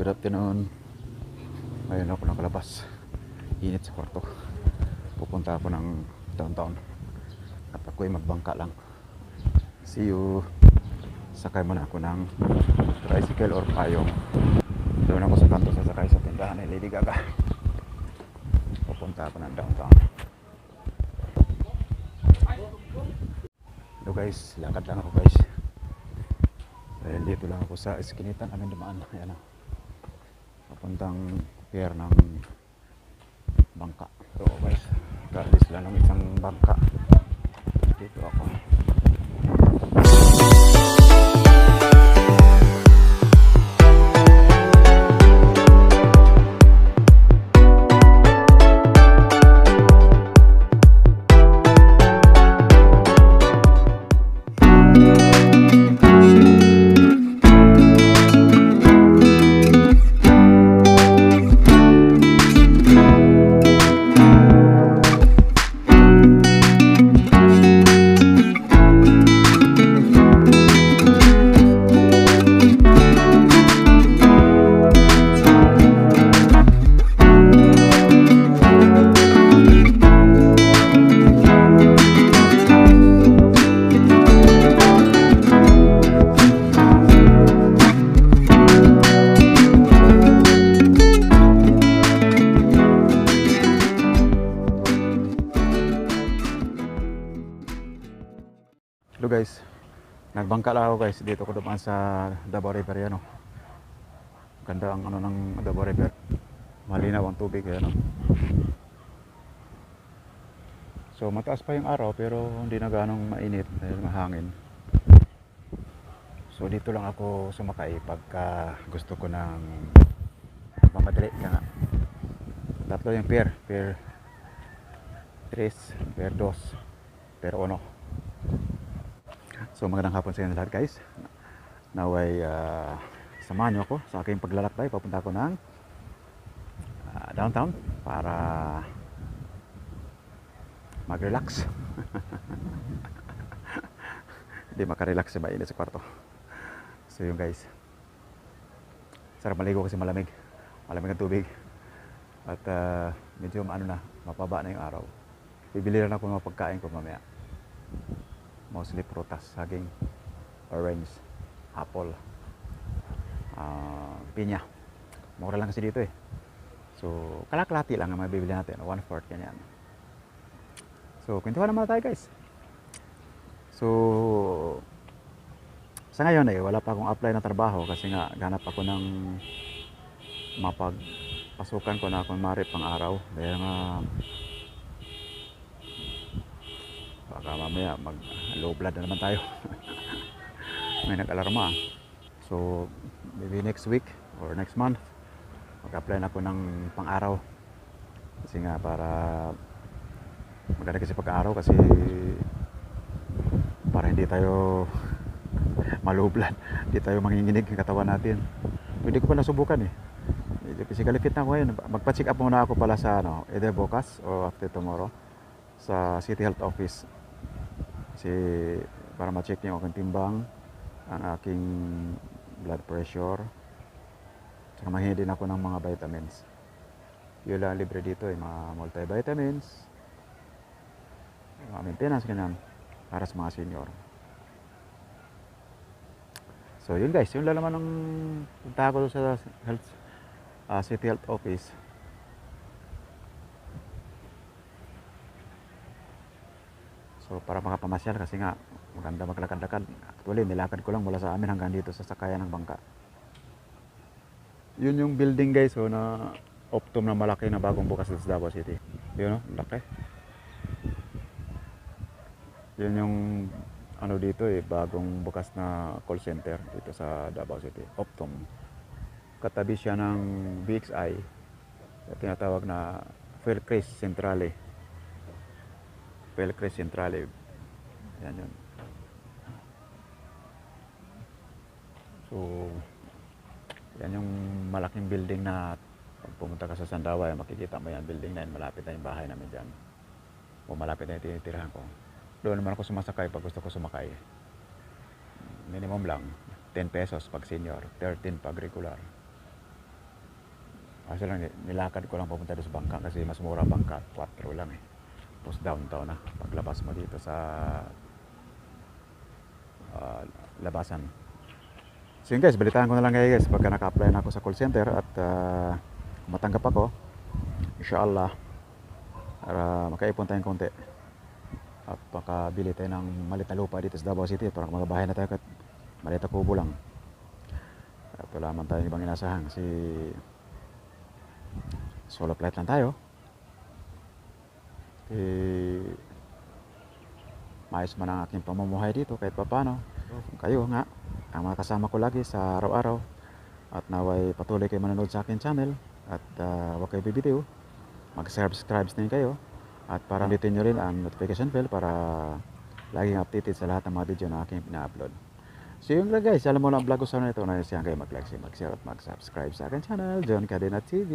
Good afternoon. Ngayon ako nakalabas. Init sa kwarto. Pupunta ako ng downtown. At ako'y magbangka lang. See you. Sakay muna ako ng tricycle or payong. Doon ako sa kanto sasakay sa tindahan ni Lady Gaga. Pupunta ako ng downtown. Hello guys, lakad lang ako guys. Dahil dito lang ako sa iskinitan namin dumaan. Ayan o. Papuntang pier ng bangka. So guys, kaalis lang ng isang bangka. Dito ako. Hello guys, nagbangka lang ako guys. Dito ko dumaan sa Davao River yan o. Ganda ang ano ng Davao River. Malinaw ang tubig yan o. So mataas pa yung araw pero hindi na ganong mainit dahil mahangin. So dito lang ako sumakay pagka gusto ko ng mamadali ka nga. Tatlo yung pier 3, pier 2, pier 1. So magandang hapon sa inyo lahat guys. Naway samahan nyo ako sa aking paglalakbay. Papunta ako ng downtown para mag-relax. Hindi makarelax sa mainit sa kwarto. So yun guys, sarap maligo kasi malamig ang tubig. At medyo ano na, mapaba na yung araw. Bibili lang ako ng mga pagkain ko mamaya. Mostly prutas, saging, orange, apple, pinya. Mura lang kasi dito eh. So, kalaklati lang ang mabibili natin. 1/4 ganyan. So, kwentuhan naman tayo guys. So, sa ngayon eh, wala pa akong apply na trabaho kasi nga ganap ako ng mapagpasukan ko na kung mari pang araw. Dahil nga baka mamaya mag low blood na naman tayo. May nag-alarma. So maybe next week or next month mag-apply na ako ng pang-araw kasi nga para maganda kasi pag-araw kasi para hindi tayo ma-low blood, hindi tayo manginginig yung katawan natin. Hindi ko pa nasubukan eh. Physically fit na ako ngayon. Magpa-check up muna ako pala sa either bukas or after tomorrow sa City Health Office. Kasi para ma-check niyo ang aking timbang, ang aking blood pressure, saka manghingi din ako ng mga vitamins. Yun lang libre dito eh, mga multivitamins, mga maintenance ganyan para sa mga senior. So yun guys, yun lang naman ang punta ko sa health, City Health Office. So para makapamasyal kasi nga maganda maglakad-lakad. Actually nilakad ko lang mula sa amin hanggang dito sa sakayan ng bangka. Yun yung building guys na Optum na malaki na bagong bukas sa Davao City. Yun laki. Yun yung ano dito eh, bagong bukas na call center dito sa Davao City. Optum. Katabi siya ng BXI. Tinatawag na Philcris Centrale. Philcris Centrale. Yan yun. So, yan yung malaking building na pag pumunta ka sa Sandawa, makikita mo yan, building na yan, malapit na yung bahay namin dyan. O malapit na yung tinitirahan ko. Doon naman ako sumasakay pag gusto ko sumakay. Minimum lang, 10 pesos pag senior, 13 pag regular. Kaso lang, nilakad ko lang papunta doon sa bangka kasi mas mura bangka, 4 lang eh. Tapos downtown na, paglabas mo dito sa ah, labasan. So yun guys, balitaan ko na lang kayo guys pagka naka-apply na ako sa call center at kung matanggap ako, inshallah, para makaipon tayong konti at makabili tayo ng malit na lupa dito sa Davao City para magabahay na tayo kahit malit na kubo lang. At wala man tayong ibang inasahan kasi solo flight lang tayo. Eh, maayos man ang aking pamumuhay dito kahit papano. Kung kayo nga, ang mga kasama ko lagi sa araw-araw at naway patuloy kayo manonood sa akin channel at huwag kayo bibitiw, mag-subscribe din kayo at para pindutin nyo rin ang notification bell para laging updated sa lahat ng mga video na aking pina-upload. So yun lang guys, alam mo na ang vlog ko sa ito na siya kayo mag-like, mag-share at mag-subscribe sa akin channel, John Cadena TV.